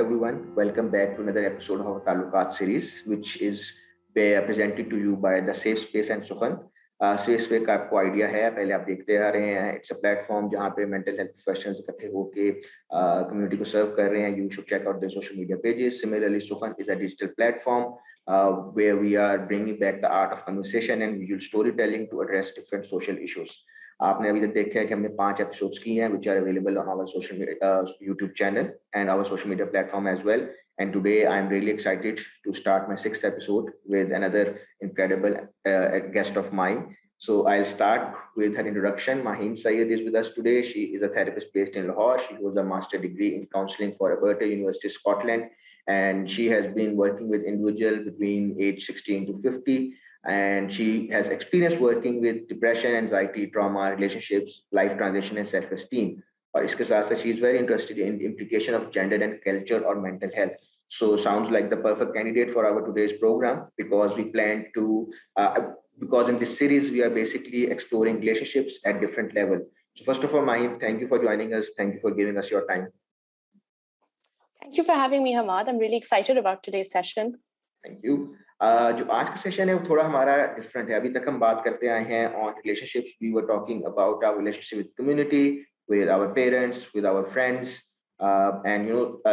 everyone. Welcome back to another episode of our Taluqaat series, which is presented to you by the Safe Space and Sukhan. Safe Space का आपको idea है, पहले आप देखते आ रहे हैं. इट्स अ प्लेटफॉर्म जहाँ पे मेंटल हेल्थ प्रोफेशनल्स इकट्ठे होके कम्युनिटी को सर्व कर रहे हैं. You should check out their social media pages. Similarly, Sukhan is a digital platform where we are bringing back the art of conversation and visual storytelling to address different social issues. आपने अभी तक देखा है कि हमने 5 episodes की हैं which are available on our social media YouTube channel and our social media platform as well. And today I'm really excited to start my 6th episode with another incredible guest of mine. So I'll start with her introduction. Maheen Saeed is with us today. She is a therapist based in Lahore. She holds a master's degree in counselling for Abertay University, Scotland, and she has been working with individuals between age 16 to 50. And she has experience working with depression, anxiety, trauma, relationships, life transition, and self-esteem. और इसके साथ साथ she is very interested in the implication of gender and culture or mental health. So sounds like the perfect candidate for our today's program because we plan to because in this series we are basically exploring relationships at different levels. So first of all, Maheen, thank you for joining us. Thank you for giving us your time. Thank you for having me, Hamad. I'm really excited about today's session. Thank you. जो आज का session है वो थोड़ा हमारा different है. अभी तक हम बात करते आए हैं on relationships. We were talking about our relationship with community, with our parents, with our friends, and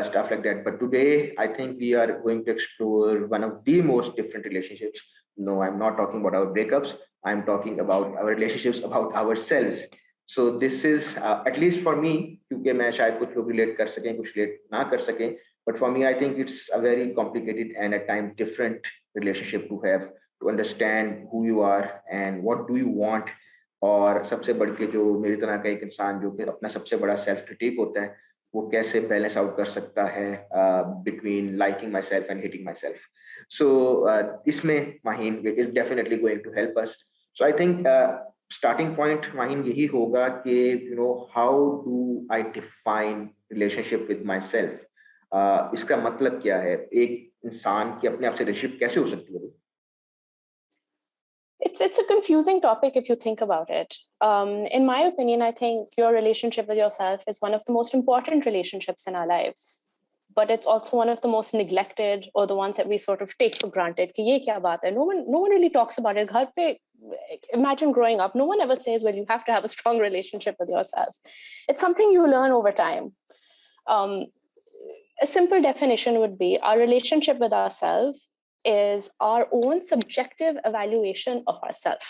stuff like that. But today I think we are going to explore one of the most different relationships. No, I'm not talking about our breakups. I'm talking about our relationships, about ourselves. So this is at least for me, क्योंकि मैं शायद कुछ लोग relate कर सकें, कुछ relate ना कर सकें. But for me, I think it's a very complicated and at times different relationship to have to understand who you are and what do you want. और सबसे बढ़ के जो मेरी तरह का एक इंसान जो कि अपना सबसे बड़ा सेल्फ क्रिटिक होता है, वो कैसे बैलेंस आउट कर सकता है between liking myself and hating myself. So इसमें Maheen is definitely going to help us. So I think starting point Maheen यही होगा कि how do I define relationship with myself? इसका मतलब क्या है? एक इंसान की अपने आप से रिलेशनशिप कैसे हो सकती है? It's a confusing topic if you think about it. In my opinion, I think your relationship with yourself is one of the most important relationships in our lives. But it's also one of the most neglected or the ones that we sort of take for granted. कि ये क्या बात है? No one really talks about it. घर पे, imagine growing up, no one ever says, well, you have to have a strong relationship with yourself. It's something you learn over time. A simple definition would be our relationship with ourselves is our own subjective evaluation of ourselves.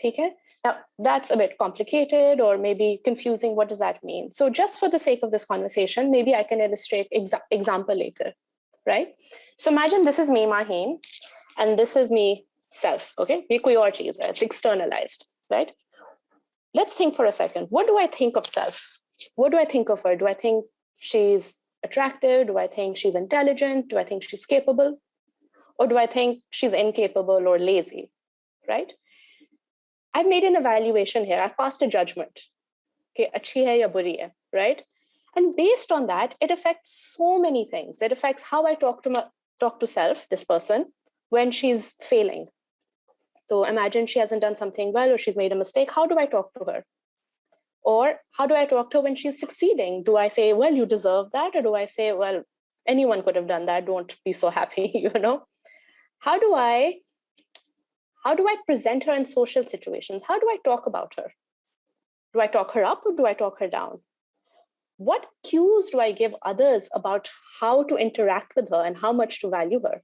Okay? Now, that's a bit complicated or maybe confusing. What does that mean? So just for the sake of this conversation, maybe I can illustrate example later, right? So imagine this is me, Maheen, and this is me, self, okay? Ye koi aur cheez hai, it's externalized, right? Let's think for a second. What do I think of self? What do I think of her? Do I think she's attractive? Do I think she's intelligent? Do I think she's capable? Or do I think she's incapable or lazy, right? I've made an evaluation here. I've passed a judgment. Okay, achhi hai ya buri hai, right? And based on that, it affects so many things. It affects how I talk to self, this person, when she's failing. So imagine she hasn't done something well or she's made a mistake. How do I talk to her? Or how do I talk to her when she's succeeding? Do I say, well, you deserve that? Or do I say, well, anyone could have done that. Don't be so happy, How do I present her in social situations? How do I talk about her? Do I talk her up or do I talk her down? What cues do I give others about how to interact with her and how much to value her?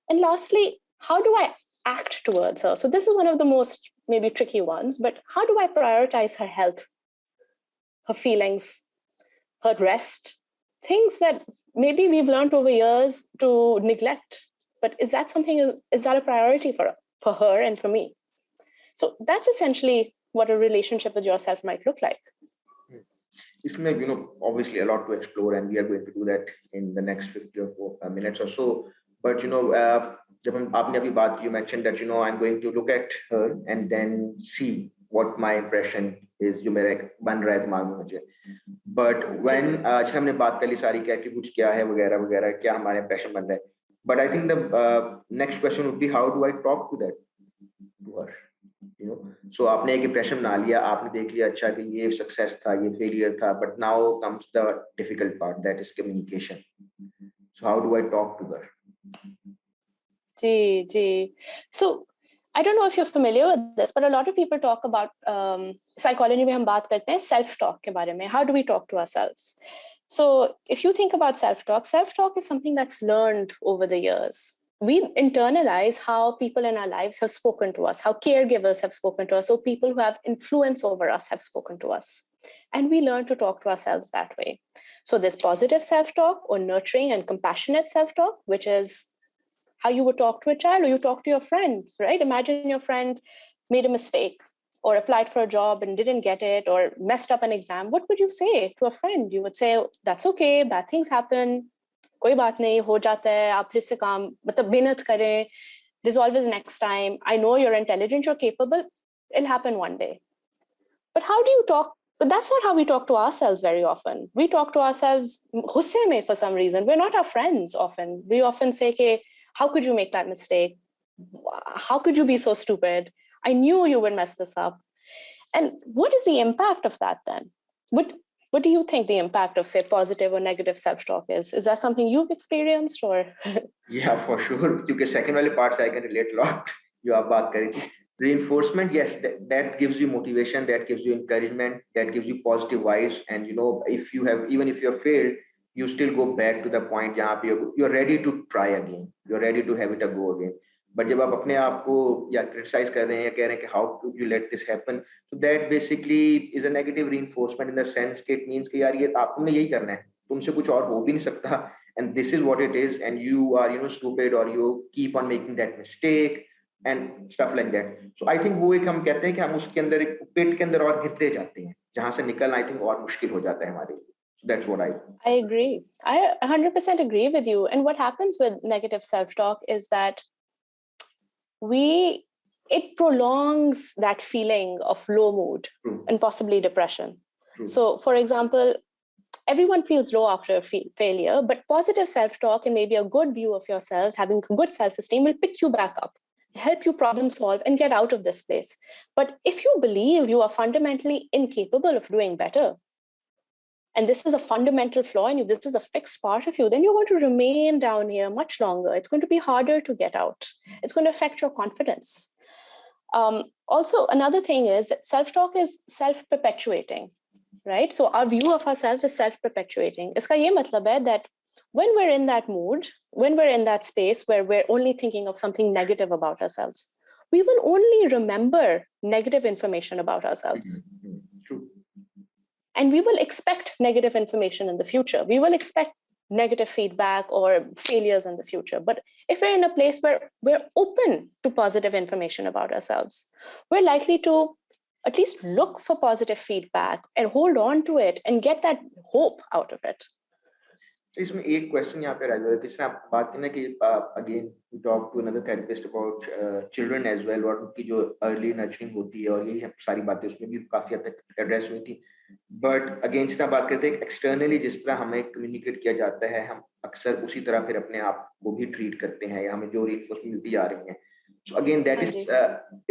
And lastly, how do I act towards her? So this is one of the most maybe tricky ones, but how do I prioritize her health, her feelings, her rest, things that maybe we've learned over years to neglect, but is that a priority for her and for me? So that's essentially what a relationship with yourself might look like. इसमें obviously a lot to explore and we are going to do that in the next 50 or minutes or so. But जब आपने अभी बात की, you mentioned that I'm going to look at her and then see what my impression is जो मेरा बन रहा है दिमाग में मुझे. But when हमने बात कर ली सारी क्या attributes क्या है वगैरह वगैरह क्या हमारा impression बन रहा है. But I think the next question would be how do I talk to her? you know. So आपने एक impression बना लिया, आपने देख लिया अच्छा कि ये success था, ये failure था, but now comes the difficult part, that is communication. So how do I talk to her? So I don't know if you're familiar with this, but a lot of people talk about psychology में हम बात करते हैं self-talk के बारे में. How do we talk to ourselves? So if you think about self-talk is something that's learned over the years. We internalize how people in our lives have spoken to us, how caregivers have spoken to us, so people who have influence over us have spoken to us. And we learn to talk to ourselves that way. So there's positive self-talk or nurturing and compassionate self-talk, which is how you would talk to a child or you talk to your friend, right? Imagine your friend made a mistake or applied for a job and didn't get it or messed up an exam. What would you say to a friend? You would say, that's okay, bad things happen. कोई बात नहीं, हो जाता है, आप फिर से काम मतलब मेहनत करें. There's always next time. I know you're intelligent, you're capable. It'll happen one day. But how do you talk? But that's not how we talk to ourselves very often. We talk to ourselves gusse mein for some reason. We're not our friends often. We often say, okay, how could you make that mistake? How could you be so stupid? I knew you would mess this up. And what is the impact of that then? What do you think the impact of, say, positive or negative self-talk is? Is that something you've experienced or? Yeah, for sure. Because second wale parts I can relate a lot. You have baat kari thi. Reinforcement, yes, that gives you motivation, that gives you encouragement, that gives you positive vibes. And you know, if you have, even if you have failed, you still go back to the point jahan pe you're ready to try again. You're ready to have it a go again. But जब आप अपने आप को या criticize कर रहे हैं या कह रहे हैं कि how could you let this happen, so that basically is a negative reinforcement in the sense कि it means कि यार ये आपने यही करना है, तुमसे कुछ और हो भी नहीं सकता, and this is what it is, and you are, you know, stupid, or you keep on making that mistake and stuff like that. So I think वो एक हम कहते हैं कि हम उसके अंदर एक पेट के अंदर और गिरते जाते हैं, जहाँ से निकलना I think और मुश्किल हो जाता है हमारे लिए. So that's what I agree. I 100% agree with you. And what happens with negative self-talk is that it prolongs that feeling of low mood and possibly depression. So, for example, everyone feels low after a failure, but positive self-talk and maybe a good view of yourselves, having good self-esteem will pick you back up, help you problem solve and get out of this place. But if you believe you are fundamentally incapable of doing better, and this is a fundamental flaw in you, this is a fixed part of you, then you're going to remain down here much longer. It's going to be harder to get out. It's going to affect your confidence. Also, another thing is that self-talk is self-perpetuating, right? So our view of ourselves is self-perpetuating. Iska ye matlab hai that when we're in that mood, when we're in that space where we're only thinking of something negative about ourselves, we will only remember negative information about ourselves. And we will expect negative information in the future. We will expect negative feedback or failures in the future. But if we're in a place where we're open to positive information about ourselves, we're likely to at least look for positive feedback and hold on to it and get that hope out of it. So इसमें एक question यहाँ पे रह गया, जिसमें आप बात की ना कि again we talk to another therapist about children as well, और उनकी जो अर्ली नर्चरिंग होती है और यही सारी बातें उसमें भी काफी हद तक एड्रेस हुई थी. बट अगेन जितना बात करते हैं एक्सटर्नली जिस तरह हमें कम्युनिकेट किया जाता है, हम अक्सर उसी तरह फिर अपने आप को भी ट्रीट करते हैं या हमें जो रिइंफोर्समेंट मिलती जा रही है. So again, that is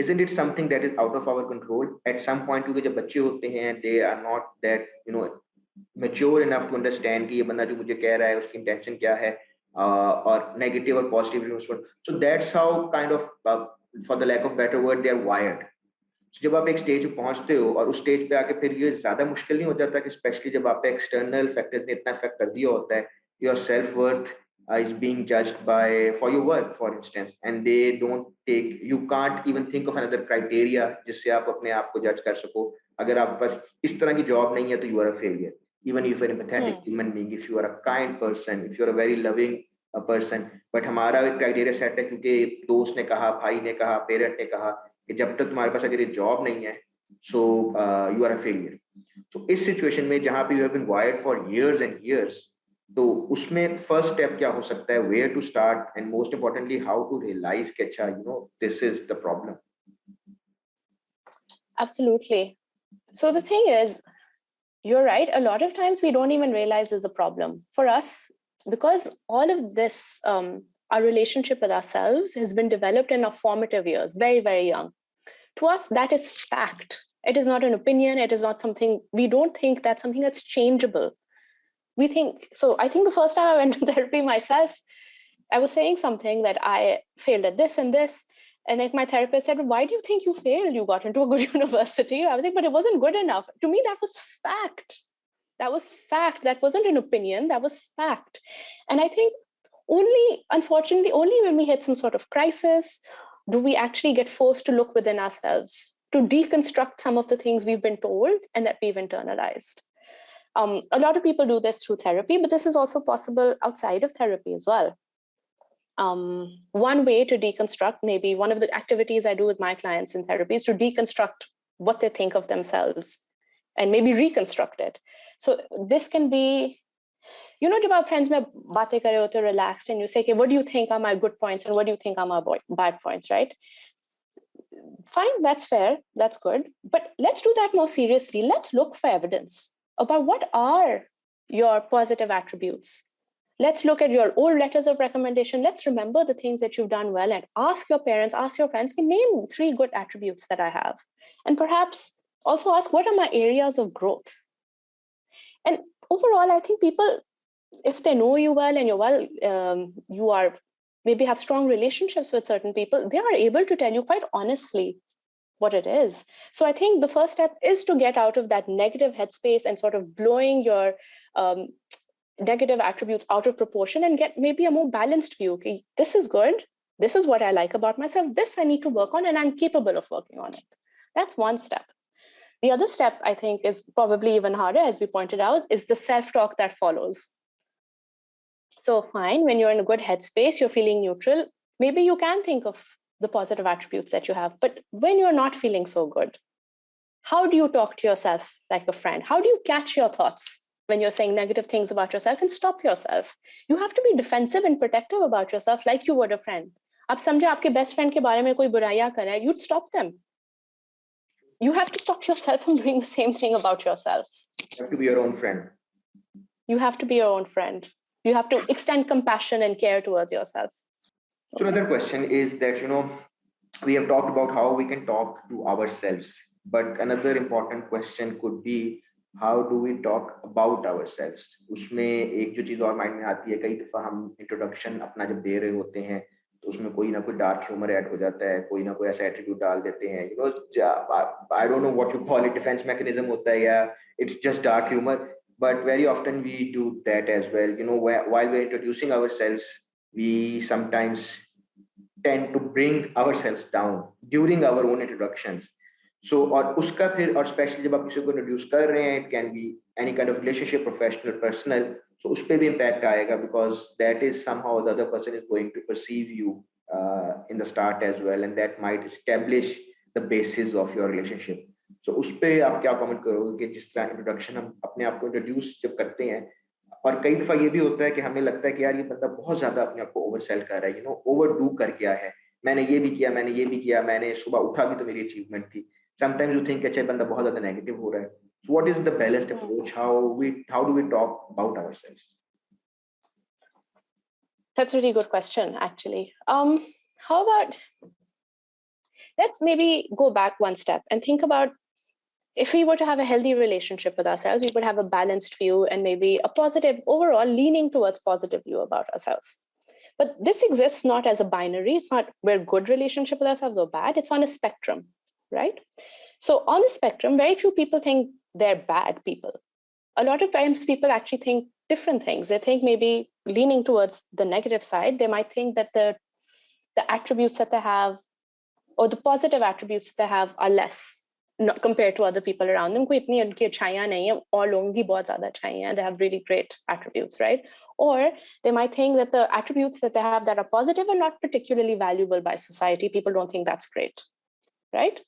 isn't it something that is out of our control? At some point, क्योंकि जब बच्चे होते हैं, they are not that, you know, mature enough to understand कि ये बंदा जो मुझे कह रहा है उसकी इंटेंशन क्या है, और नेगेटिव और positive response. So that's how kind of, for the lack of better word, they are wired. जब आप एक स्टेज पे पहुंचते हो और उस स्टेज पे आके फिर ये ज्यादा मुश्किल नहीं हो जाता कि स्पेशली जब आप पे एक्सटर्नल फैक्टर्स ने इतना इफेक्ट कर दिया होता है, your self worth is being judged by for your work, for instance, and they don't take, you can't even think of another criteria जिससे आप अपने आप को जज कर सको. अगर आप बस इस तरह की जॉब नहीं है तो you are a failure. Even if you're a pathetic human being, if you are a kind person, if you're a very loving person, but हमारा एक क्राइटेरिया सेट है क्योंकि दोस्त ने कहा, भाई ने कहा, पेरेंट ने कहा कि जब तक तुम्हारे पास अगर ये जॉब नहीं है, so you are a failure. So इस सिचुएशन में जहाँ पे you have been wired for years and years, तो उसमें फर्स्ट स्टेप क्या हो सकता है, where to start, and most importantly how to realise कि अच्छा, you know, this is the problem. Absolutely. So the thing is, you're right, a lot of times we don't even realize there's a problem for us because all of this, our relationship with ourselves has been developed in our formative years, very, very young. to us, that is fact. It is not an opinion. It is not something, we don't think that's something that's changeable. We think, so I think the first time I went to therapy myself, I was saying something that I failed at this and this. And if my therapist said, why do you think you failed? You got into a good university. I was like, but it wasn't good enough. To me, that was fact. That was fact. That wasn't an opinion. That was fact. And I think unfortunately, only when we hit some sort of crisis, do we actually get forced to look within ourselves, to deconstruct some of the things we've been told and that we've internalized. A lot of people do this through therapy, but this is also possible outside of therapy as well. One way to deconstruct, maybe one of the activities I do with my clients in therapy is to deconstruct what they think of themselves and maybe reconstruct it. So this can be, you know, jab friends mein baatein kar rahe hote relaxed and you say, okay, what do you think are my good points and what do you think are my bad points, right? Fine, that's fair, that's good. But let's do that more seriously. Let's look for evidence about what are your positive attributes. Let's look at your old letters of recommendation. Let's remember the things that you've done well and ask your parents, ask your friends, can name 3 good attributes that I have. And perhaps also ask, what are my areas of growth? And overall, I think people, if they know you well and you're well, you are maybe have strong relationships with certain people, they are able to tell you quite honestly what it is. So I think the first step is to get out of that negative headspace and sort of blowing your negative attributes out of proportion and get maybe a more balanced view. Okay, this is good. This is what I like about myself. This I need to work on and I'm capable of working on it. That's one step. The other step, I think, is probably even harder, as we pointed out, is the self-talk that follows. So fine, when you're in a good headspace, you're feeling neutral, maybe you can think of the positive attributes that you have. But when you're not feeling so good, how do you talk to yourself like a friend? How do you catch your thoughts when you're saying negative things about yourself and stop yourself? You have to be defensive and protective about yourself like you would a friend. आप समझे आपके best friend के बारे में कोई बुराइयां कर रहा है, you'd stop them. You have to stop yourself from doing the same thing about yourself. You have to be your own friend. You have to be your own friend. You have to extend compassion and care towards yourself. So another question is that, you know, we have talked about how we can talk to ourselves, but another important question could be, how do we talk about ourselves? उसमें एक जो चीज़ और mind में आती है, कई दफ़ा हम इंट्रोडक्शन अपना जब दे रहे होते हैं तो उसमें कोई ना कोई डार्क ह्यूमर ऐड हो जाता है, कोई ना कोई ऐसा एट्रीब्यूट डाल देते हैं, you know, I don't know what you call it, defense mechanism होता है या it's just dark humor, but very often we do that as well. You know, while we're introducing ourselves, we sometimes tend to bring ourselves down during our own introductions. So और उसका फिर और specially जब आप किसी को introduce कर रहे हैं, it can be any kind of relationship, professional, personal, so उस पे भी impact आएगा because that is somehow the other person is going to perceive you in the start as well, and that might establish the basis of your relationship. So उस पे आप क्या comment करोगे कि जिस तरह इंट्रोडक्शन हम अपने आप को इंट्रोड्यूस जब करते हैं, और कई दफा ये भी होता है कि हमें लगता है कि यार ये बंदा बहुत ज्यादा अपने आप को ओवर सेल कर रहा है, यू नो, ओवरडू कर गया है, मैंने ये भी किया, मैंने ये भी किया, मैंने सुबह उठा भी तो मेरी अचीवमेंट थी. Sometimes you think अच्छा बंदा बहुत ज्यादा नेगेटिव हो रहा है. So what is the balanced approach? How do we talk about ourselves? That's a really good question, actually. How about, let's maybe go back one step and think about, if we were to have a healthy relationship with ourselves, we would have a balanced view and maybe a positive, overall leaning towards positive view about ourselves. But this exists not as a binary. It's not we're good relationship with ourselves or bad. It's on a spectrum, right? So on the spectrum, very few people think they're bad people. A lot of times people actually think different things. They think maybe leaning towards the negative side. They might think that the attributes that they have or the positive attributes that they have are less, not compared to other people around them. कोई इतनी उनकी अच्छाइयां नहीं है, और लोगों की बहुत ज़्यादा अच्छाइयां हैं. They have really great attributes, right? Or they might think that the attributes that they have that are positive are not particularly valuable by society. People don't think that's great, right?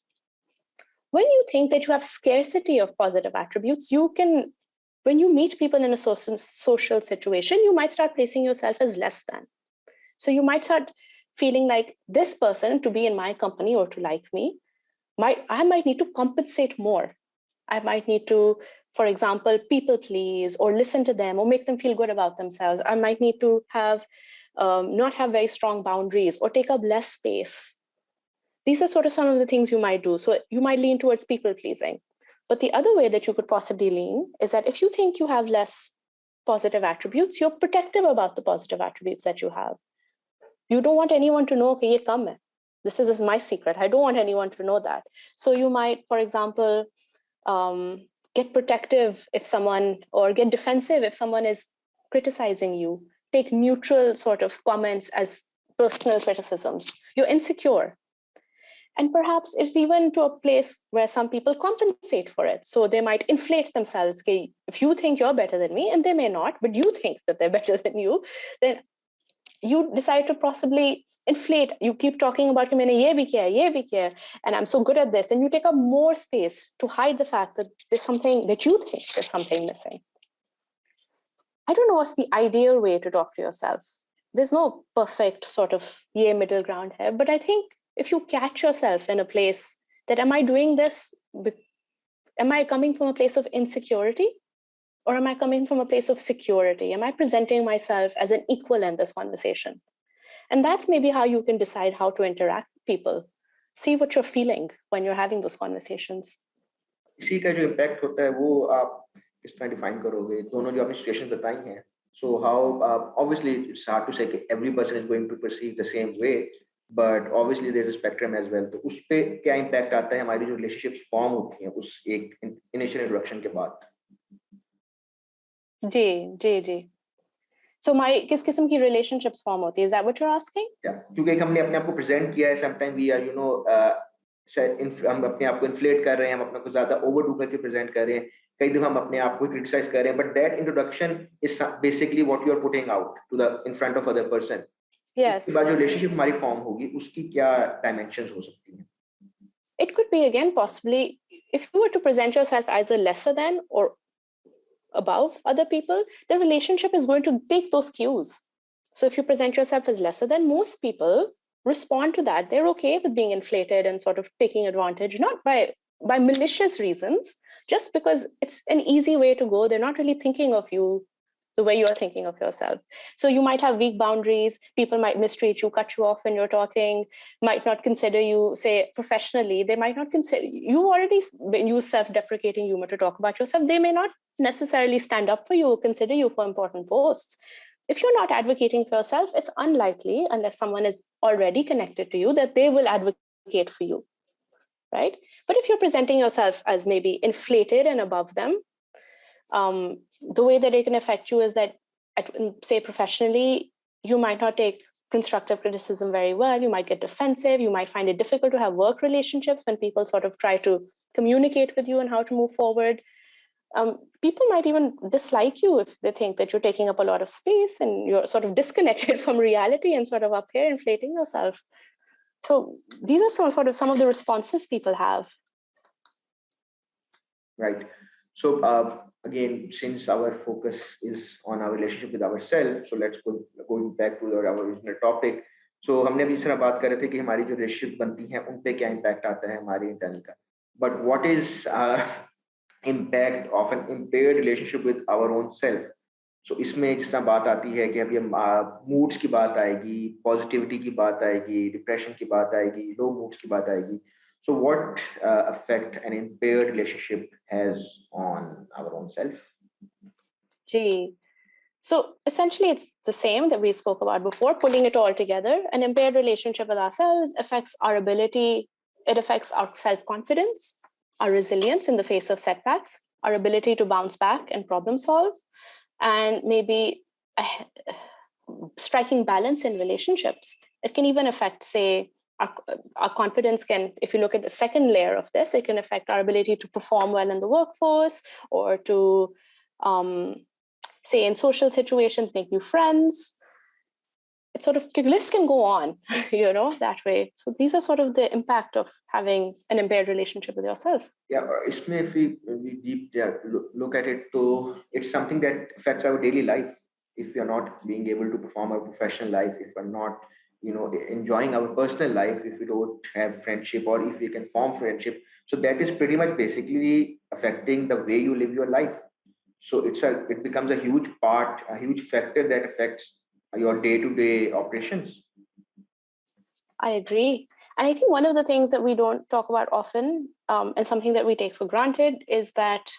When you think that you have scarcity of positive attributes, you can, when you meet people in a social situation, you might start placing yourself as less than. So you might start feeling like this person to be in my company or to like me, I might need to compensate more. I might need to, for example, people please or listen to them or make them feel good about themselves. I might need to have not have very strong boundaries or take up less space. These are sort of some of the things you might do. So you might lean towards people pleasing. But the other way that you could possibly lean is that if you think you have less positive attributes, you're protective about the positive attributes that you have. You don't want anyone to know, okay, ye kam hai. This is my secret. I don't want anyone to know that. So you might, for example, get protective if someone, or get defensive if someone is criticizing you. Take neutral sort of comments as personal criticisms. You're insecure. And perhaps it's even to a place where some people compensate for it. So they might inflate themselves. Okay, if you think you're better than me, and they may not, but you think that they're better than you, then you decide to possibly inflate. You keep talking about, maine ye bhi kiya, and I'm so good at this. And you take up more space to hide the fact that there's something that you think there's something missing. I don't know what's the ideal way to talk to yourself. There's no perfect sort of middle ground here, but I think if you catch yourself in a place that, am I doing this? Am I coming from a place of insecurity? Or am I coming from a place of security? Am I presenting myself as an equal in this conversation? And that's maybe how you can decide how to interact with people. See what you're feeling when you're having those conversations. इसी का जो impact होता है वो आप किस तरह define करोगे? दोनों जो आपने situations बताई हैं. So how obviously it's hard to say that every person is going to perceive the same way, but obviously there's a spectrum as well. तो उस पे क्या impact आता है हमारी जो relationships form होती हैं उस एक initial introduction के बाद? जी. So किस किस्म की relationships form होती है? Is that what you're asking? Yeah, क्योंकि हमने अपने आप को present किया है, sometimes we are हम अपने आप को inflate कर रहे हैं, हम अपने को ज़्यादा overdo करके present कर रहे हैं, कई दफा हम अपने आप को criticize कर रहे हैं, but that introduction is basically what you are putting out to the in front of other person. Yes. उसके बाद जो relationship हमारी form होगी, उसकी क्या dimensions हो सकती हैं? It could be again possibly if you were to present yourself either lesser than or above other people, the relationship is going to take those cues. So if you present yourself as lesser than, most people respond to that. They're okay with being inflated and sort of taking advantage, not by malicious reasons, just because it's an easy way to go. They're not really thinking of you the way you're thinking of yourself. So you might have weak boundaries. People might mistreat you, cut you off when you're talking, might not consider you, say, professionally. They might not consider you already use self-deprecating humor to talk about yourself. They may not necessarily stand up for you or consider you for important posts. If you're not advocating for yourself, it's unlikely, unless someone is already connected to you, that they will advocate for you, right? But if you're presenting yourself as maybe inflated and above them, the way that it can affect you is that, say, professionally, you might not take constructive criticism very well. You might get defensive. You might find it difficult to have work relationships when people sort of try to communicate with you and how to move forward. People might even dislike you if they think that you're taking up a lot of space and you're sort of disconnected from reality and sort of up here inflating yourself. So these are some of the responses people have. Right. So again, since our focus is on our relationship with ourselves, so let's go back to our original topic. So हमने अभी इस तरह बात कर रहे थे कि हमारी जो relationship बनती हैं उन पे क्या impact आता है हमारे internal का. But what is impact of an impaired relationship with our own self? So इसमें जिस तरह बात आती है कि अभी हम moods की बात आएगी, positivity की बात आएगी, depression की बात आएगी, low moods की बात आएगी. So what effect an impaired relationship has on our own self? Gee. So essentially, it's the same that we spoke about before, pulling it all together. An impaired relationship with ourselves affects our ability, it affects our self-confidence, our resilience in the face of setbacks, our ability to bounce back and problem solve, and maybe striking balance in relationships. It can even affect, say, our confidence can, if you look at the second layer of this, it can affect our ability to perform well in the workforce or to, say, in social situations, make new friends. It sort of, the list can go on, that way. So these are sort of the impact of having an impaired relationship with yourself. Yeah, if we deep look at it, so it's something that affects our daily life. If we are not being able to perform our professional life, if we're not enjoying our personal life, if we don't have friendship or if we can form friendship, so that is pretty much basically affecting the way you live your life. So it becomes a huge part, a huge factor that affects your day-to-day operations. I agree. And I think one of the things that we don't talk about often, and something that we take for granted, is that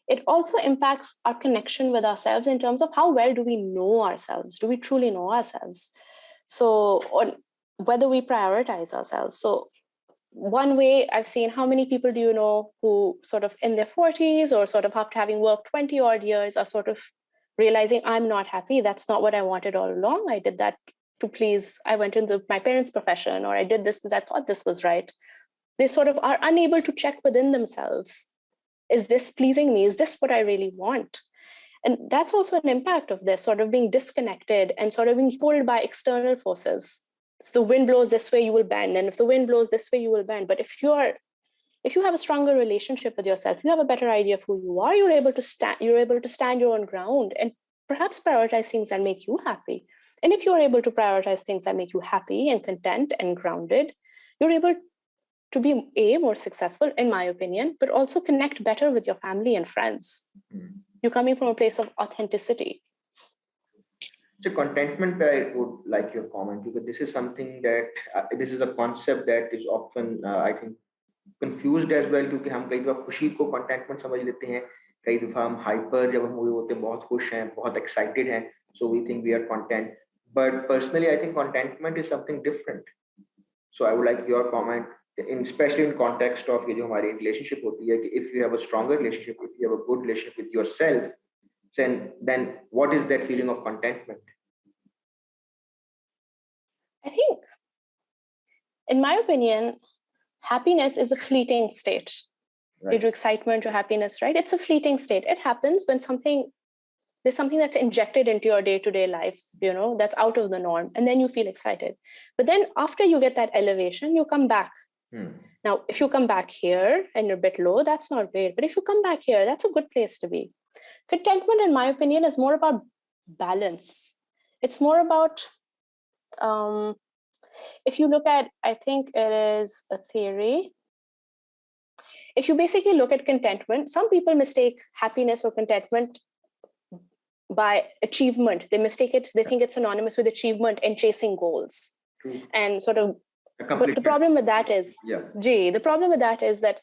it also impacts our connection with ourselves in terms of how well do we know ourselves? Do we truly know ourselves? So, or whether we prioritize ourselves. So one way I've seen, how many people do you know who sort of in their 40s or sort of after having worked 20 odd years are sort of realizing, I'm not happy. That's not what I wanted all along. I did that to please, I went into my parents' profession, or I did this because I thought this was right. They sort of are unable to check within themselves. Is this pleasing me? Is this what I really want? And that's also an impact of this, sort of being disconnected and sort of being pulled by external forces. So the wind blows this way, you will bend. And if the wind blows this way, you will bend. But if you have a stronger relationship with yourself, you have a better idea of who you are, you're able to stand your own ground and perhaps prioritize things that make you happy. And if you're able to prioritize things that make you happy and content and grounded, you're able to be more successful, in my opinion, but also connect better with your family and friends. You're coming from a place of authenticity. So contentment, I would like your comment, because this is something that this is a concept that is often I think confused as well, क्योंकि हम कई दफा खुशी को contentment समझ लेते हैं, कई दफा हम hyper जब हम हुए होते हैं, बहुत खुश हैं, बहुत excited हैं, so we think we are content. But personally, I think contentment is something different. So I would like your comment, especially in context of ये जो हमारी relationship होती है, कि if you have a stronger relationship, if you have a good relationship with yourself, then what is that feeling of contentment? I think, in my opinion, happiness is a fleeting state. Right. Excitement or happiness, right? It's a fleeting state. It happens when there's something that's injected into your day-to-day life, that's out of the norm, and then you feel excited. But then after you get that elevation, you come back. Now, if you come back here and you're a bit low, that's not great. But if you come back here, that's a good place to be. Contentment, in my opinion, is more about balance. It's more about, if you look at, I think it is a theory. If you basically look at contentment, some people mistake happiness or contentment by achievement. They mistake it, they think it's synonymous with achievement and chasing goals. And sort of, but the problem with that is, the problem with that is that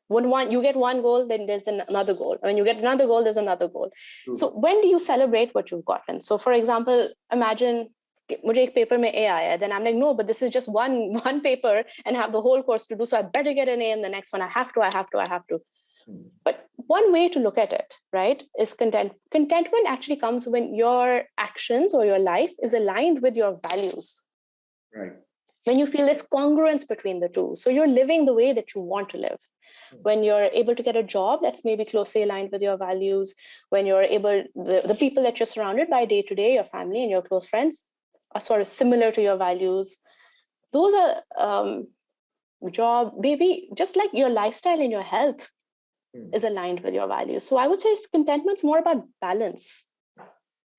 when you get one goal, then there's another goal. When you get another goal, there's another goal. So when do you celebrate what you've gotten? So for example, imagine, मुझे एक paper में A आया, then I'm like, no, but this is just one paper and I have the whole course to do, so I better get an A in the next one. I have to. But one way to look at it, right, is contentment actually comes when your actions or your life is aligned with your values. Right. When you feel this congruence between the two. So you're living the way that you want to live. When you're able to get a job that's maybe closely aligned with your values, when you're able, the people that you're surrounded by day to day, your family and your close friends, are sort of similar to your values. Those are job, maybe just like your lifestyle and your health is aligned with your values. So I would say contentment's more about balance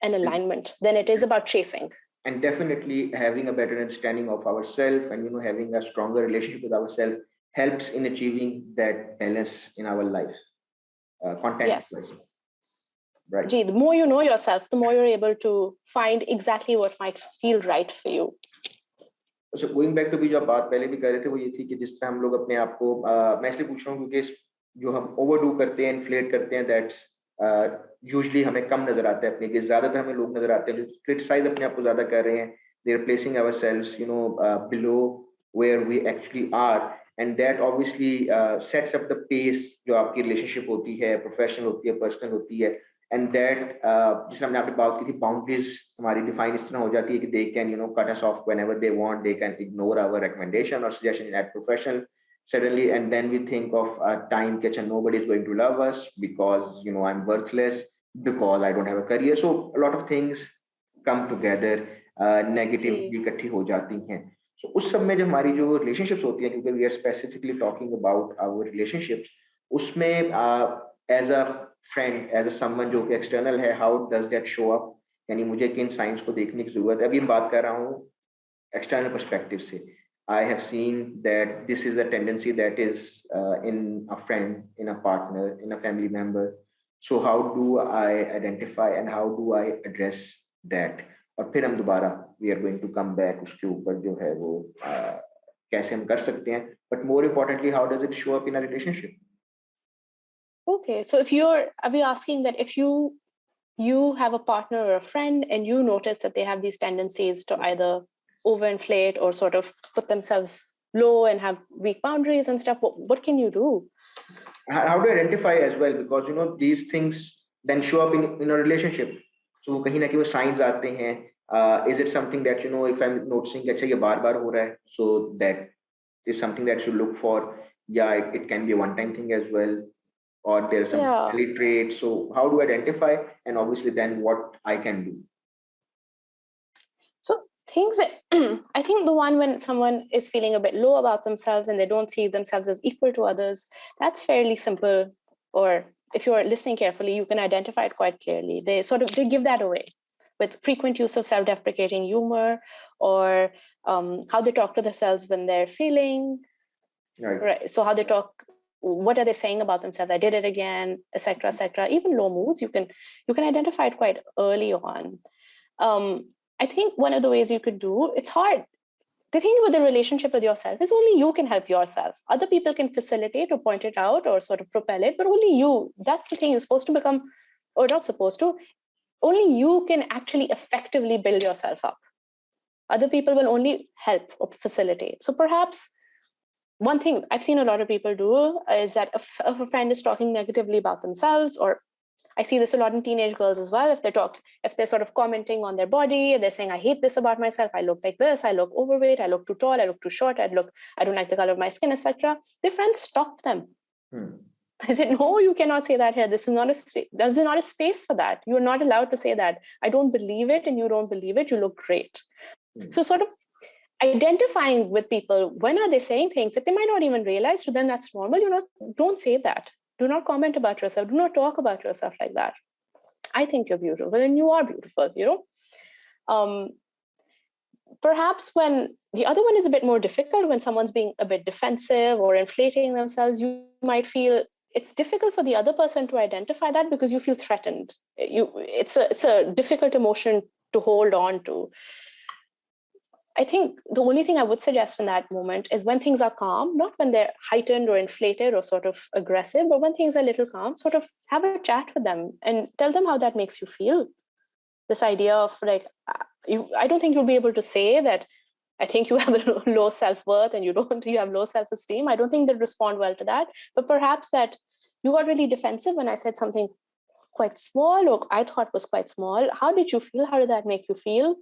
and alignment than it is about chasing. And definitely having a better understanding of ourselves and having a stronger relationship with ourselves helps in achieving that balance in our life. Yes. Right. The more you know yourself, the more you're able to find exactly what might feel right for you. So going back to जो आप बात पहले भी कर रहे थे, वो ये थी कि जिस तरह हम लोग अपने आप को, मैं इसलिए पूछ रहा हूँ क्योंकि जो हम ओवरडू करते हैं, इन्फ्लेट करते हैं, दैट्स यूजुअली हमें कम नजर आता है अपने के, ज्यादातर हमें लोग नजर आते हैं जो क्रिटिसाइज अपने आप को ज्यादा कर रहे हैं, they are placing ourselves below where we actually are, and that obviously sets up the pace जो आपकी रिलेशनशिप होती है, प्रोफेशनल होती है, पर्सनल होती है, एंड दैट जिसमें हमने आपने बात की थी, बाउंड्रीज हमारी डिफाइन इस तरह हो जाती है कि they can cut us off whenever they want, they can ignore our recommendation और suggestion at professional suddenly, and then we think of a time catch and nobody is going to love us because I'm worthless, because I don't have a career. So a lot of things come together, negativity इकट्ठी हो जाती हैं. So उस सब में जो हमारी जो relationships होती हैं, क्योंकि we are specifically talking about our relationships, उसमें as a friend, as a someone जो कि external है, how does that show up? यानी मुझे किन signs को देखने की जरूरत है. अभी मैं बात कर रहा हूँ external perspective से. I have seen that this is a tendency that is in a friend, in a partner, in a family member. So how do I identify and how do I address that? और फिर हम दोबारा we are going to come back उसके ऊपर जो है वो कैसे हम कर सकते हैं, but more importantly, how does it show up in a relationship? Okay, so are we asking that if you have a partner or a friend and you notice that they have these tendencies to either overinflate or sort of put themselves low and have weak boundaries and stuff, what can you do? How do you identify as well? Because you know these things then show up in a relationship. So कहीं ना कहीं वो signs आते हैं. Is it something that you know if I'm noticing अच्छा ये बार बार हो रहा है, so that is something that you look for? Yeah, it can be a one-time thing as well, or there's some early traits. So how do I identify, and obviously then what I can do? So things that I think the one when someone is feeling a bit low about themselves and they don't see themselves as equal to others, that's fairly simple. Or if you're listening carefully, you can identify it quite clearly. They give that away with frequent use of self-deprecating humor, or how they talk to themselves when they're feeling. Right. So how they talk, what are they saying about themselves? I did it again, etc., etc. Even low moods, you can identify it quite early on. I think one of the ways you could do, it's hard. The thing with the relationship with yourself is only you can help yourself. Other people can facilitate or point it out or sort of propel it, but only you. That's the thing. You're supposed to become, or not supposed to, only you can actually effectively build yourself up. Other people will only help or facilitate. So perhaps one thing I've seen a lot of people do is that if a friend is talking negatively about themselves, or I see this a lot in teenage girls as well, if they're sort of commenting on their body, they're saying, I hate this about myself, I look like this, I look overweight, I look too tall, I look too short, I don't like the color of my skin, etc. Their friends stop them. I said, no, you cannot say that here. This is not a space for that. You're not allowed to say that. I don't believe it and you don't believe it. You look great. So sort of identifying with people, when are they saying things that they might not even realize, to them that's normal. Don't say that. Do not comment about yourself. Do not talk about yourself like that. I think you're beautiful and you are beautiful, Perhaps when the other one is a bit more difficult, when someone's being a bit defensive or inflating themselves, you might feel it's difficult for the other person to identify that because you feel threatened. It's a difficult emotion to hold on to. I think the only thing I would suggest in that moment is when things are calm, not when they're heightened or inflated or sort of aggressive, but when things are a little calm, sort of have a chat with them and tell them how that makes you feel. This idea of like, I don't think you'll be able to say that I think you have a low self-worth and you have low self-esteem. I don't think they'll respond well to that. But perhaps that you got really defensive when I said something quite small or I thought was quite small. How did you feel? How did that make you feel?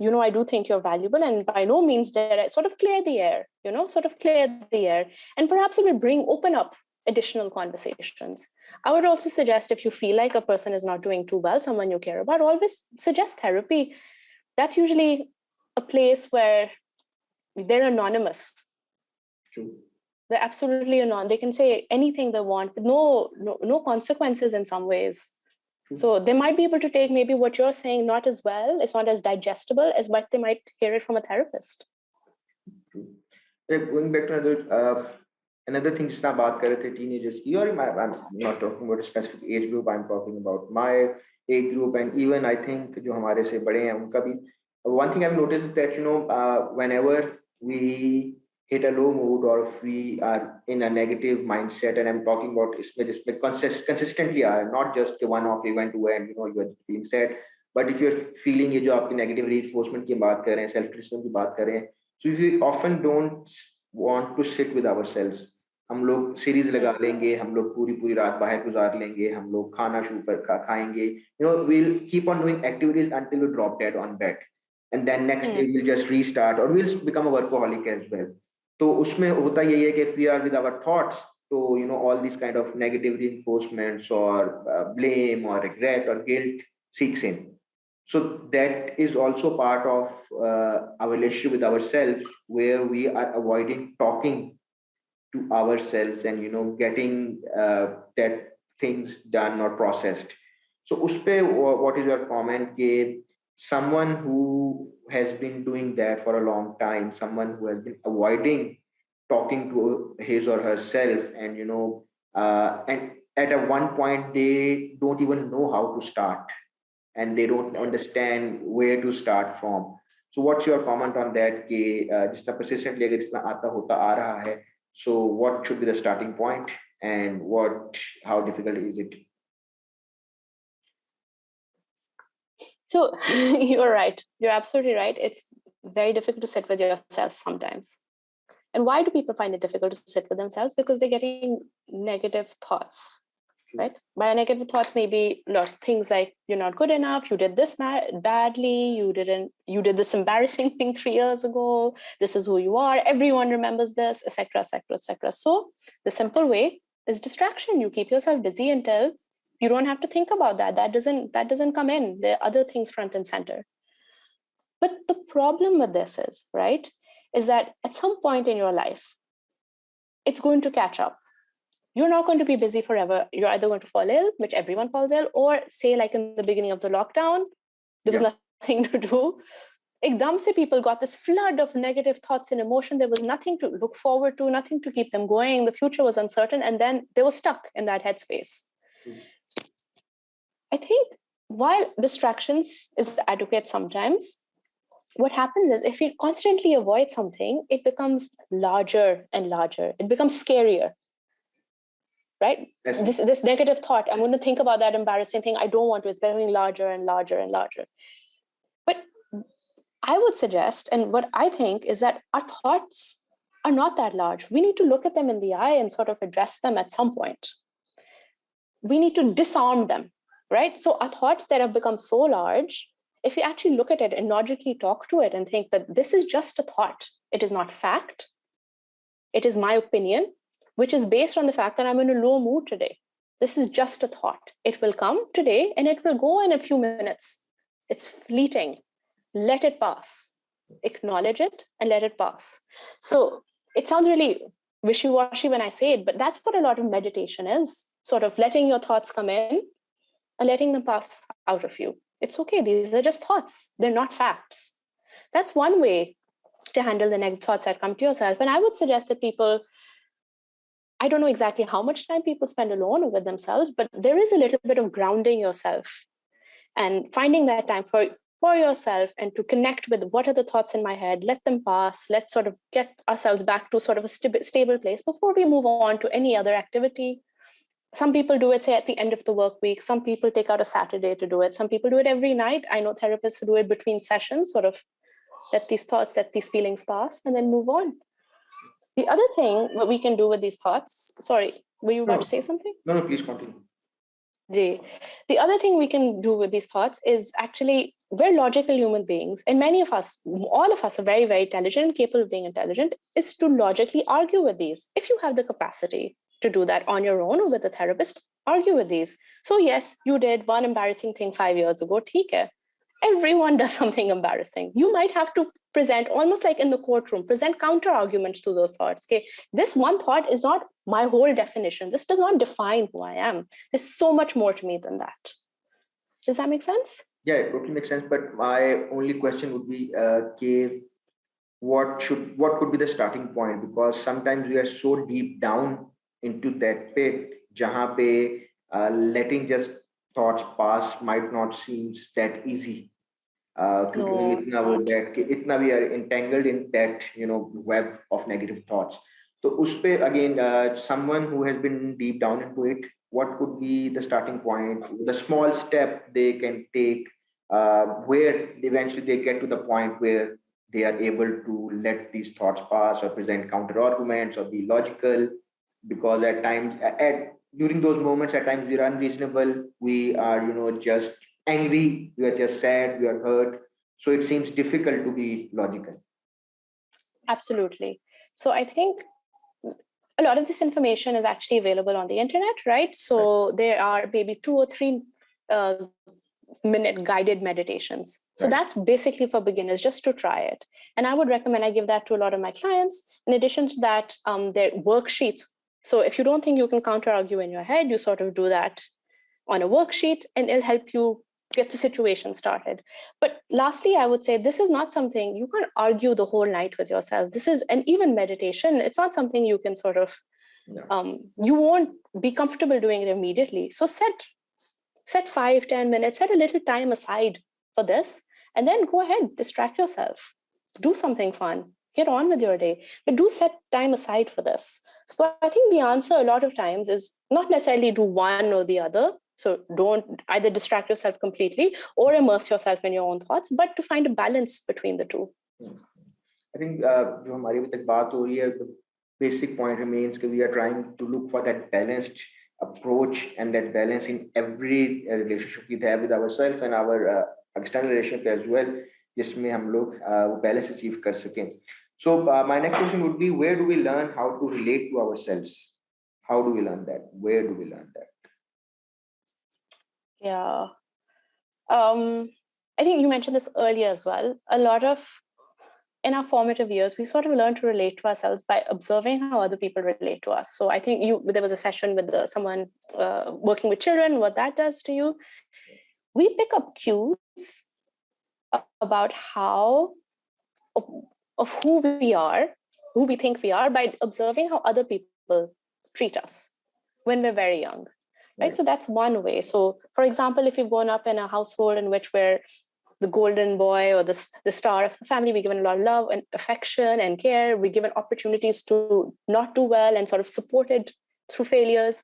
I do think you're valuable, and by no means did I sort of clear the air, and perhaps it will open up additional conversations. I would also suggest if you feel like a person is not doing too well, someone you care about, always suggest therapy. That's usually a place where they're anonymous. True. They're absolutely anonymous. They can say anything they want with no consequences in some ways. So they might be able to take maybe what you're saying not as well, it's not as digestible as what they might hear it from a therapist. Going back to another thing जिसना बात कर रहे थे teenagers की, or I'm not talking about a specific age group, I'm talking about my age group, and even I think जो हमारे से बड़े हैं उनका भी. One thing I've noticed is that whenever we hit a low mood or if we are in a negative mindset, and I'm talking about consistently, not just a one-off event where you are feeling sad, but if you're feeling ये जो आपकी negative reinforcement की बात कर रहे हैं, self-criticism की बात कर रहे हैं, so if we often don't want to sit with ourselves, हम लोग सीरीज लगा लेंगे, हम लोग पूरी रात बाहर गुजार लेंगे, हम लोग खाना खाएंगे, we'll keep on doing activities until we drop dead on bed, and then next day we'll just restart, or we'll become a workaholic as well. तो उसमें होता यही है कि if we are with our thoughts, so all these kind of negative reinforcements or blame or regret or guilt seeks in. So that is also part of our relationship with ourselves, where we are avoiding talking to ourselves and getting that things done or processed. So uspe, what is your comment? Someone who has been doing that for a long time, someone who has been avoiding talking to his or herself, and at a one point they don't even know how to start, and they don't understand where to start from. So what's your comment on that? कि जिस तरह persistently अगर इतना आता होता आ रहा है, so what should be the starting point and how difficult is it? So you're right. You're absolutely right. It's very difficult to sit with yourself sometimes. And why do people find it difficult to sit with themselves? Because they're getting negative thoughts, right? By negative thoughts, maybe things like you're not good enough, you did this badly, you did this embarrassing thing 3 years ago, this is who you are, everyone remembers this, etc., etc., etc. So the simple way is distraction. You keep yourself busy until you don't have to think about that. That doesn't come in. There are other things front and center. But the problem with this is that at some point in your life, it's going to catch up. You're not going to be busy forever. You're either going to fall ill, which everyone falls ill, or say like in the beginning of the lockdown, there was nothing to do. Ekdam se people got this flood of negative thoughts and emotion. There was nothing to look forward to, nothing to keep them going. The future was uncertain. And then they were stuck in that headspace. I think while distractions is adequate sometimes, what happens is if we constantly avoid something, it becomes larger and larger. It becomes scarier, right? This negative thought, I'm going to think about that embarrassing thing I don't want to, it's becoming larger and larger and larger. But I would suggest, and what I think is that our thoughts are not that large. We need to look at them in the eye and sort of address them at some point. We need to disarm them, right? So our thoughts that have become so large, if you actually look at it and logically talk to it and think that this is just a thought, it is not fact, it is my opinion, which is based on the fact that I'm in a low mood today. This is just a thought. It will come today and it will go in a few minutes. It's fleeting. Let it pass. Acknowledge it and let it pass. So it sounds really wishy-washy when I say it, but that's what a lot of meditation is, sort of letting your thoughts come in and letting them pass out of you. It's okay. These are just thoughts. They're not facts. That's one way to handle the negative thoughts that come to yourself. And I would suggest that people, I don't know exactly how much time people spend alone with themselves, but there is a little bit of grounding yourself and finding that time for yourself and to connect with what are the thoughts in my head, let them pass, let's sort of get ourselves back to sort of a stable place before we move on to any other activity. Some people do it, say, at the end of the work week. Some people take out a Saturday to do it. Some people do it every night. I know therapists who do it between sessions, sort of let these thoughts, let these feelings pass, and then move on. The other thing what we can do with these thoughts, sorry, were you about to say something? No, please continue. The other thing we can do with these thoughts is actually, we're logical human beings, and many of us, all of us are very, very intelligent and capable of being intelligent, is to logically argue with these. If you have the capacity to do that on your own or with a therapist, argue with these. So yes, you did one embarrassing thing 5 years ago, theek hai. Everyone does something embarrassing. You might have to present, almost like in the courtroom, present counter arguments to those thoughts. Okay, this one thought is not my whole definition. This does not define who I am. There's so much more to me than that. Does that make sense? Yeah, it totally makes sense. But my only question would be, what could be the starting point? Because sometimes we are so deep down into that pit, jahan pe letting just thoughts pass might not seem that easy. क्योंकि इतना we are entangled in that web of negative thoughts. So uspe again, someone who has been deep down into it, what could be the starting point, the small step they can take, where eventually they get to the point where they are able to let these thoughts pass or present counter arguments or be logical, because at times during those moments at times we are unreasonable, we are just angry, we are just sad, we are hurt, so it seems difficult to be logical. Absolutely. So I think a lot of this information is actually available on the internet, right? So there are maybe 2 or 3 minute guided meditations. So that's basically for beginners, just to try it. And I would recommend, I give that to a lot of my clients. In addition to that, their worksheets. So if you don't think you can counter argue in your head, you sort of do that on a worksheet and it'll help you get the situation started. But lastly, I would say this is not something you can't argue the whole night with yourself. This is, and even meditation, it's not something you can sort of, you won't be comfortable doing it immediately. So set 5-10 minutes, set a little time aside for this And then go ahead, distract yourself, do something fun, get on with your day, but do set time aside for this. So I think the answer a lot of times is not necessarily do one or the other. So don't either distract yourself completely or immerse yourself in your own thoughts, but to find a balance between the two. I think जो हमारी अभी तक बात हो रही है, the basic point remains that we are trying to look for that balanced approach and that balance in every relationship we have with ourselves and our external relationship as well, जिसमें हम लोग वो balance achieve कर सकें. So my next question would be, where do we learn how to relate to ourselves? How do we learn that? Where do we learn that? Yeah. I think you mentioned this earlier as well. A lot of, in our formative years, we sort of learn to relate to ourselves by observing how other people relate to us. So I think there was a session with someone working with children, what that does to you. We pick up cues about how, of who we are, who we think we are, by observing how other people treat us when we're very young. Right? So that's one way. So for example, if you've grown up in a household in which we're the golden boy or the star of the family, we're given a lot of love and affection and care, we're given opportunities to not do well and sort of supported through failures,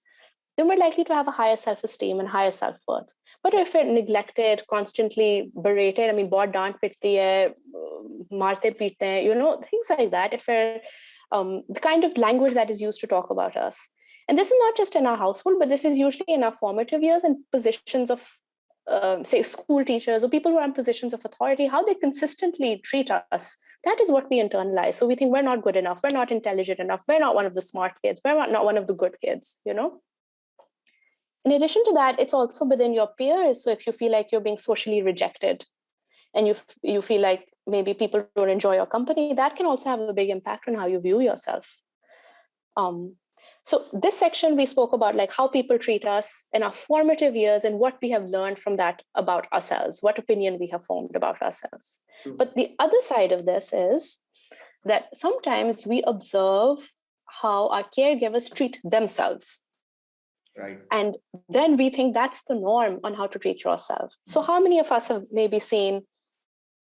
then we're likely to have a higher self-esteem and higher self-worth. But if we're neglected, constantly berated, I mean, bahut dant pitti hai, marte peete hai, you know, things like that, if we're the kind of language that is used to talk about us. And this is not just in our household, but this is usually in our formative years and positions of, say, school teachers or people who are in positions of authority, how they consistently treat us. That is what we internalize. So we think we're not good enough, we're not intelligent enough, we're not one of the smart kids, we're not one of the good kids, you know? In addition to that, it's also within your peers. So if you feel like you're being socially rejected and you feel like maybe people don't enjoy your company, that can also have a big impact on how you view yourself. So this section, we spoke about like how people treat us in our formative years and what we have learned from that about ourselves, what opinion we have formed about ourselves. But the other side of this is that sometimes we observe how our caregivers treat themselves. Right. And then we think that's the norm on how to treat yourself. So how many of us have maybe seen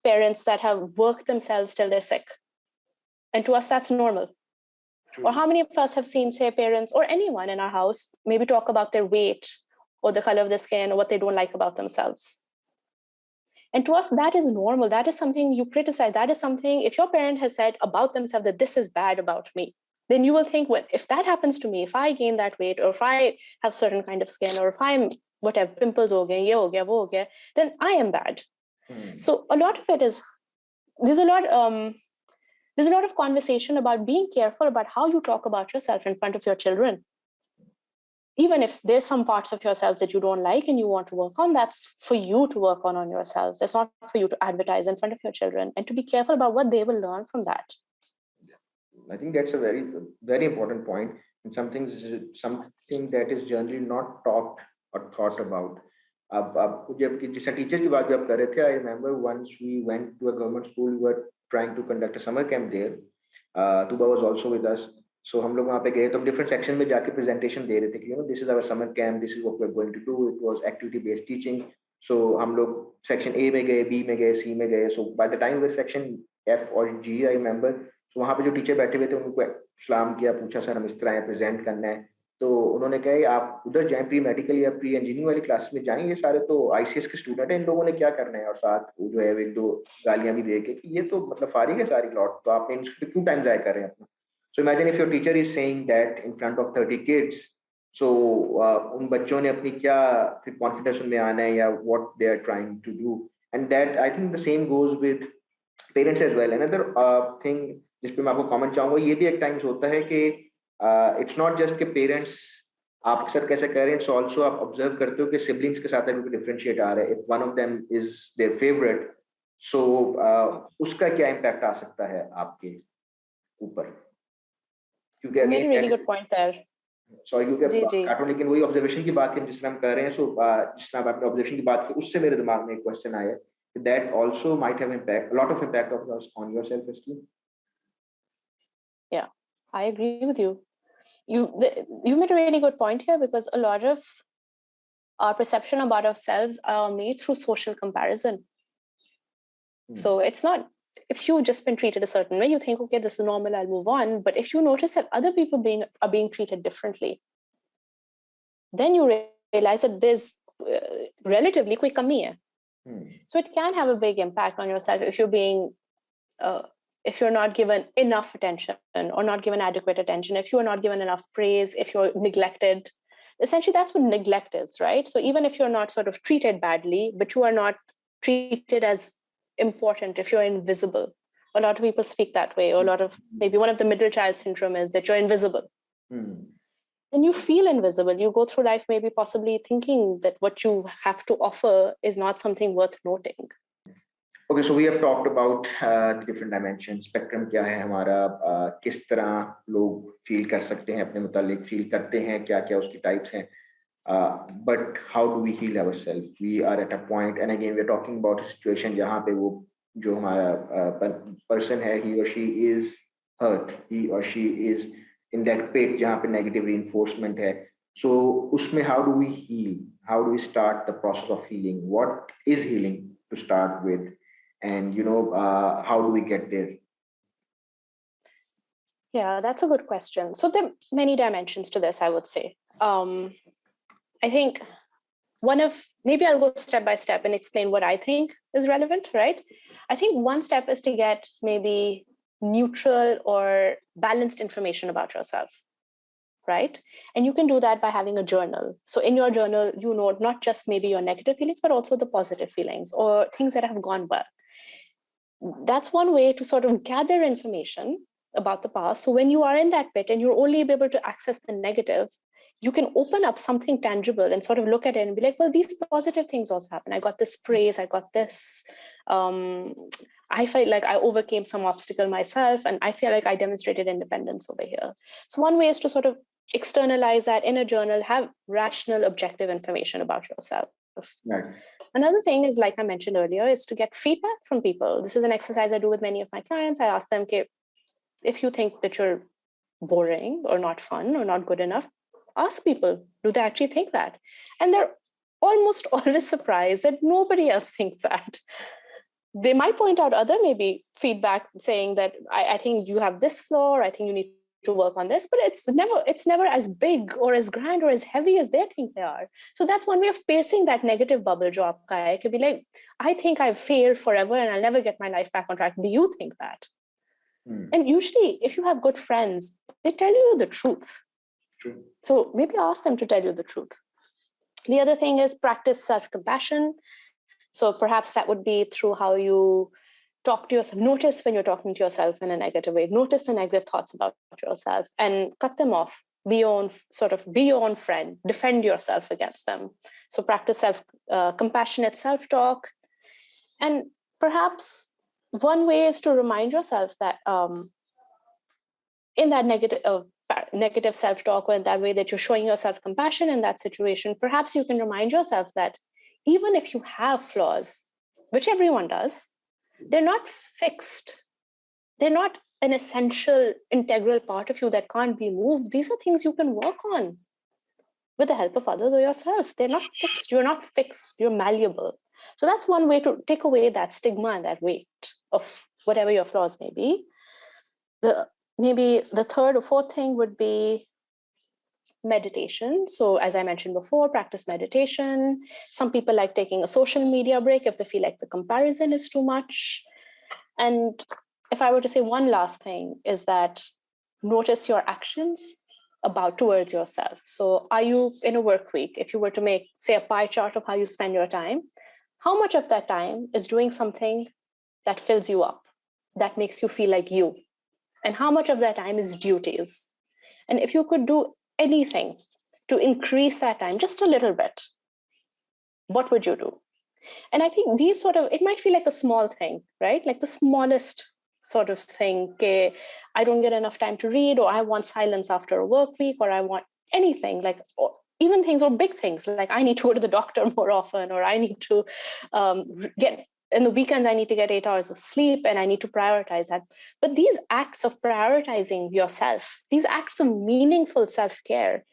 parents that have worked themselves till they're sick? And to us, that's normal. Or how many of us have seen, say, parents or anyone in our house maybe talk about their weight or the color of their skin or what they don't like about themselves? And to us, that is normal. That is something you criticize. That is something, if your parent has said about themselves that this is bad about me, then you will think, well, if that happens to me, if I gain that weight, or if I have certain kind of skin, or if I'm whatever, pimples ho gaye, ye ho gaya, wo ho gaya, then I am bad. So a lot of it is, there's a lot of conversation about being careful about how you talk about yourself in front of your children. Even if there's some parts of yourself that you don't like and you want to work on, that's for you to work on yourselves. It's not for you to advertise in front of your children, and to be careful about what they will learn from that. I think that's a very, very important point, and something that is generally not talked or thought about. जब teacher की बात जब कर रहे थे, I remember once we went to a government school, we were trying to conduct a summer camp there. Tuba was also with us. So हम लोग वहाँ पे गए तो हम different section में जाके presentation दे रहे थे कि you know this is our summer camp, this is what we're going to do. It was activity based teaching. So हम लोग section A में गए, B में गए, C में गए. So by the time we were section F or G, I remember, so वहाँ पे जो टीचर बैठे हुए थे उनको सलाम किया, पूछा सर हम इस तरह प्रेजेंट करना है, तो उन्होंने कहा आप उधर जाएं, प्री मेडिकल या प्री इंजीनियरिंग वाली क्लास में जाएं, ये सारे तो आईसीएस के स्टूडेंट हैं, इन लोगों ने क्या करना है, और साथ जो है एक दो गालियां भी दे के कि ये तो मतलब फारिग है सारी लॉट, तो आपने इनसे क्यों टाइम जाया कर रहे हैं अपना. So imagine if your teacher is saying that in front of 30 kids, so उन बच्चों ने अपनी क्या फिर कॉन्फिडेंस में आना है या what they are trying to do, and that I think the same goes with parents as well. Another thing जिस पे मैं आपको कमेंट चाहूंगा, ये भी एक टाइम्स होता है कि इट्स नॉट जस्ट कि पेरेंट्स आप अक्सर कैसे कह रहे हैं, इट्स ऑल्सो आप ऑब्जर्व करते हो कि सिबलिंग्स के साथ अगर डिफरेंशिएट आ रहा है, if one of them is their favourite, so उसका क्या इम्पैक्ट आ सकता है आपके ऊपर, क्योंकि again really good point there. Sorry क्योंकि काटो, लेकिन वही ऑब्जर्वेशन की बात की जिस तरह हम कर रहे हैं, सो जिस तरह आपने ऑब्जर्वेशन की बात की उससे मेरे दिमाग में एक क्वेश्चन आया that also might have a lot of impact on your self-esteem. Yeah, I agree with you. You made a really good point here, because a lot of our perception about ourselves are made through social comparison. So it's not, if you've just been treated a certain way, you think, okay, this is normal, I'll move on. But if you notice that other people are being treated differently, then you realize that there's relatively koi kami hai. So it can have a big impact on yourself if you're not given enough attention or not given adequate attention, if you are not given enough praise, if you're neglected. Essentially, that's what neglect is, right? So even if you're not sort of treated badly, but you are not treated as important, if you're invisible. A lot of people speak that way, or maybe one of the middle child syndrome is that you're invisible. And you feel invisible. You go through life maybe possibly thinking that what you have to offer is not something worth noting. Okay, so we have talked about different dimensions. Spectrum क्या है हमारा, किस तरह लोग feel कर सकते हैं अपने मुतालिक, feel करते हैं, क्या उसकी types हैं. But how do we heal ourselves? We are at a point, and again we're talking about a situation जहाँ पे वो जो हमारा person है, he or she is hurt, he or she is in that pit जहाँ पे negative reinforcement है. So उसमें how do we heal? How do we start the process of healing? What is healing to start with? And how do we get there? Yeah, that's a good question. So there are many dimensions to this, I would say. I think maybe I'll go step by step and explain what I think is relevant, right? I think one step is to get maybe neutral or balanced information about yourself, right? And you can do that by having a journal. So in your journal, not just maybe your negative feelings, but also the positive feelings or things that have gone well. That's one way to sort of gather information about the past. So when you are in that pit and you're only able to access the negative, you can open up something tangible and sort of look at it and be like, well, these positive things also happen. I got this praise, I got this. I felt like I overcame some obstacle myself, and I feel like I demonstrated independence over here. So one way is to sort of externalize that in a journal, have rational, objective information about yourself. Right. Another thing is, like I mentioned earlier, is to get feedback from people. This is an exercise I do with many of my clients. I ask them, okay, if you think that you're boring or not fun or not good enough, ask people, do they actually think that? And they're almost always surprised that nobody else thinks that. They might point out other maybe feedback saying that I think you have this flaw, or I think you need to work on this, but it's never as big or as grand or as heavy as they think they are. So that's one way of piercing that negative bubble jo aapka hai. It could be like, I think I've failed forever and I'll never get my life back on track. Do you think that? And usually if you have good friends, they tell you the truth. True. So maybe ask them to tell you the truth. The other thing is practice self-compassion. So perhaps that would be through how you talk to yourself. Notice when you're talking to yourself in a negative way. Notice the negative thoughts about yourself and cut them off. Be your own friend. Defend yourself against them. So practice compassionate self-talk. And perhaps one way is to remind yourself that in that negative self-talk, or in that way that you're showing yourself compassion in that situation, perhaps you can remind yourself that even if you have flaws, which everyone does, they're not fixed. They're not an essential, integral part of you that can't be moved. These are things you can work on with the help of others or yourself. They're not fixed. You're not fixed. You're malleable. So that's one way to take away that stigma and that weight of whatever your flaws may be. Maybe the third or fourth thing would be meditation. So as I mentioned before, practice meditation. Some people like taking a social media break if they feel like the comparison is too much. And if I were to say one last thing, is that notice your actions towards yourself. So are you in a work week, if you were to make, say, a pie chart of how you spend your time, how much of that time is doing something that fills you up, that makes you feel like you? And how much of that time is duties? And if you could do anything to increase that time just a little bit, what would you do? And I think these it might feel like a small thing, right? Like the smallest sort of thing. Okay, I don't get enough time to read, or I want silence after a work week, or I want anything, like even things or big things, like I need to go to the doctor more often, or I need to in the weekends, I need to get 8 hours of sleep, and I need to prioritize that. But these acts of prioritizing yourself, these acts of meaningful self-care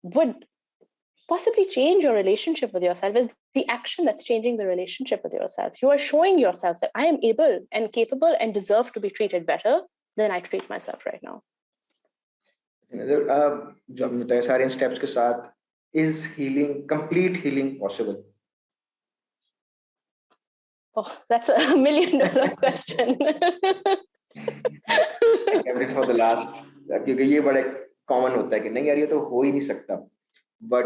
would possibly change your relationship with yourself is the action that's changing the relationship with yourself. You are showing yourself that I am able and capable and deserve to be treated better than I treat myself right now. जो हमने बताया सारे steps के साथ, is healing, complete healing possible? Oh, that's $1 million question. I kept it for the last, क्योंकि ये बड़ा common होता है कि नहीं यार ये तो हो ही नहीं सकता. But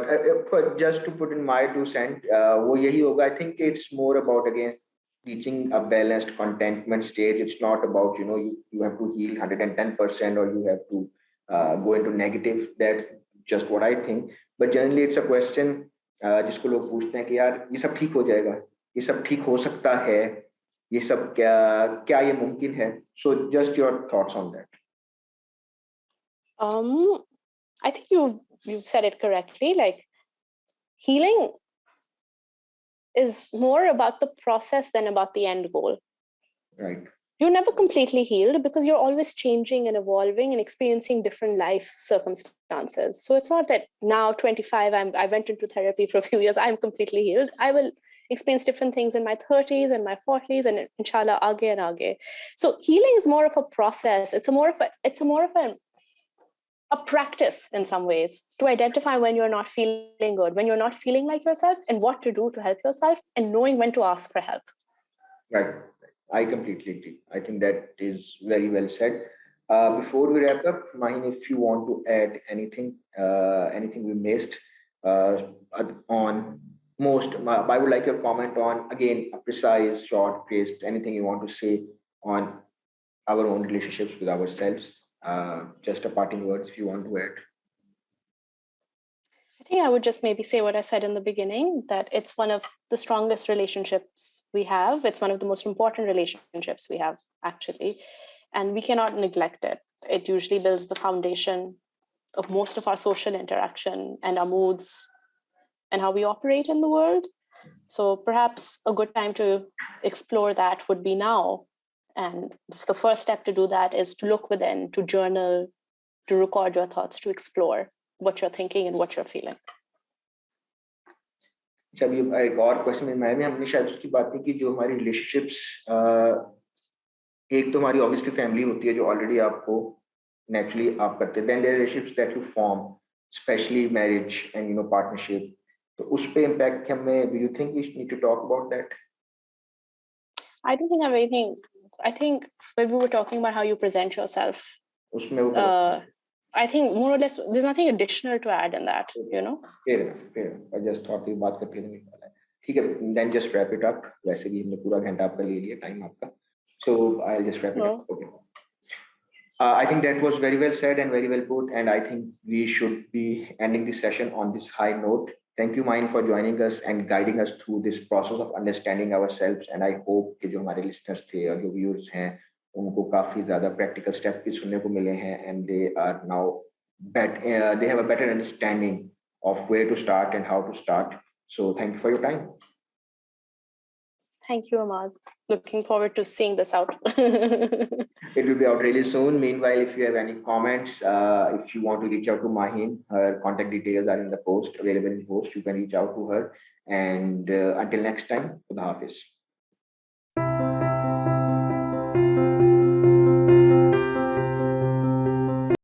just to put in my 2 cents, वो यही होगा. I think it's more about again reaching a balanced contentment stage. It's not about you have to heal 110% or you have to go into negative. That's just what I think. But generally it's a question जिसको लोग पूछते हैं कि यार ये सब ठीक हो जाएगा, ये सब ठीक हो सकता है, ये सब क्या ये मुमकिन है? So just your thoughts on that. I think you've said it correctly. Like, healing is more about the process than about the end goal. Right. You're never completely healed because you're always changing and evolving and experiencing different life circumstances. So it's not that now 25, I went into therapy for a few years, I'm completely healed. I will experience different things in my 30s and my 40s and inshallah aage and aage. So healing is more of a process. It's more of a practice in some ways to identify when you're not feeling good, when you're not feeling like yourself, and what to do to help yourself, and knowing when to ask for help. Right. I completely agree. I think that is very well said. Before we wrap up, Maheen, if you want to add anything we missed on most, I would like your comment on, again, a precise, short-phrased, anything you want to say on our own relationships with ourselves. Just a parting words if you want to add. I think I would just maybe say what I said in the beginning, that it's one of the strongest relationships we have. It's one of the most important relationships we have, actually. And we cannot neglect it. It usually builds the foundation of most of our social interaction and our moods and how we operate in the world. So perhaps a good time to explore that would be now. And the first step to do that is to look within, to journal, to record your thoughts, to explore what you're thinking and what you're feeling. जब ये एक और question में हमने शायद उसकी बात की कि जो हमारी रिलेशनशिप्स, एक तो हमारी ऑब्वियसली फैमिली होती है जो ऑलरेडी आपको नेचुरली आप करते हैं, then their relationships that you form, especially marriage and partnership, तो उस पे इम्पैक्ट हमें, do you think we need to talk about that? I don't think I have anything. I think when we were talking about how you present yourself, I think more or less there's nothing additional to add in that, Fair enough. I just thought we बात करके नहीं निकाला है. ठीक है, then just wrap it up. वैसे भी हमने पूरा घंटा आपका ले लिया टाइम आपका, so I'll just wrap it up. Okay. I think that was very well said and very well put, and I think we should be ending this session on this high note. Thank you, Maheen, for joining us and guiding us through this process of understanding ourselves. And I hope कि जो हमारे listeners थे और जो viewers हैं, उनको काफी ज़्यादा practical steps भी सुनने को मिले हैं, and they are now they have a better understanding of where to start and how to start. So thank you for your time. Thank you, Ahmad. Looking forward to seeing this out. It will be out really soon. Meanwhile, if you have any comments, if you want to reach out to Maheen, her contact details are in the post, available in the post. You can reach out to her. And until next time, Khuda Hafiz.